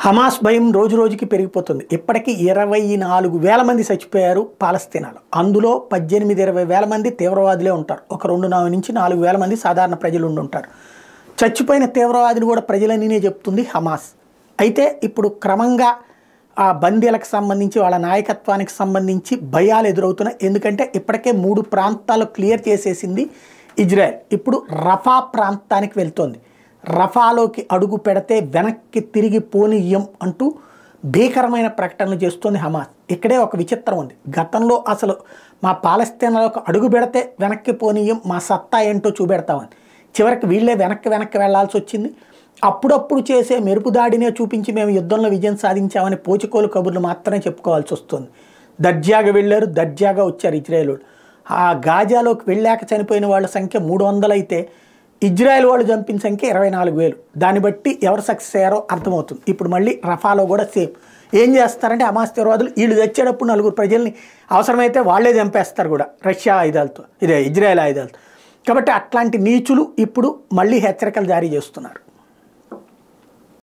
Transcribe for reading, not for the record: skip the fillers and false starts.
Hamas భయం రోజు రోజుకి పెరిగిపోతుంది. ఇప్పటికీ 24,000 మంది చచ్చిపోయారు పాలస్తీనాలో. అందులో 18-20 మంది తీవ్రవాదులే ఉంటారు. ఒక 2 నుంచి 4,000 మంది సాధారణ ప్రజలు ఉంటారు. చచ్చిపోయిన తీవ్రవాదులు కూడా ప్రజలనినే చెప్తుంది హమాస్. అయితే ఇప్పుడు క్రమంగా ఆ బందీలకు సంబంధించి వాళ్ళ నాయకత్వానికి సంబంధించి భయాలు ఎదురవుతున్నాయి. ఎందుకంటే ఇప్పటికే 3 ప్రాంతాలు క్లియర్ చేసేసింది ఇజ్రాయెల్. ఇప్పుడు రఫా ప్రాంతానికి వెళ్తోంది. రఫాలోకి అడుగు పెడితే వెనక్కి తిరిగి పోనీయం అంటూ భీకరమైన ప్రకటనలు చేస్తోంది హమాస్. ఇక్కడే ఒక విచిత్రం ఉంది. గతంలో అసలు మా పాలస్తీనాలోకి అడుగు పెడితే వెనక్కి పోనీయం, మా సత్తా ఏంటో చూపెడతామని, చివరికి వీళ్ళే వెనక్కి వెళ్లాల్సి వచ్చింది. అప్పుడప్పుడు చేసే మెరుపు దాడినే చూపించి మేము యుద్ధంలో విజయం సాధించామని పోచికోలు కబుర్లు మాత్రమే చెప్పుకోవాల్సి వస్తుంది. దర్జాగా వెళ్ళారు, దర్జాగా వచ్చారు ఇజ్రాయెల్ వాళ్ళు. ఆ గాజాలోకి వెళ్ళాక చనిపోయిన వాళ్ళ సంఖ్య 300 అయితే ఇజ్రాయెల్ వాళ్ళు చంపిన సంఖ్య 24,000. దాన్ని బట్టి ఎవరు సక్సెస్ అయ్యారో అర్థమవుతుంది. ఇప్పుడు మళ్ళీ రఫాలో కూడా సేమ్. ఏం చేస్తారంటే హమాస్ తీవ్రవాదులు వీళ్ళు తెచ్చేటప్పుడు 4 ప్రజల్ని అవసరమైతే వాళ్లే చంపేస్తారు కూడా రష్యా ఆయుధాలతో, ఇదే ఇజ్రాయెల్ ఆయుధాలతో. కాబట్టి అట్లాంటి నీచులు ఇప్పుడు మళ్ళీ హెచ్చరికలు జారీ చేస్తున్నారు.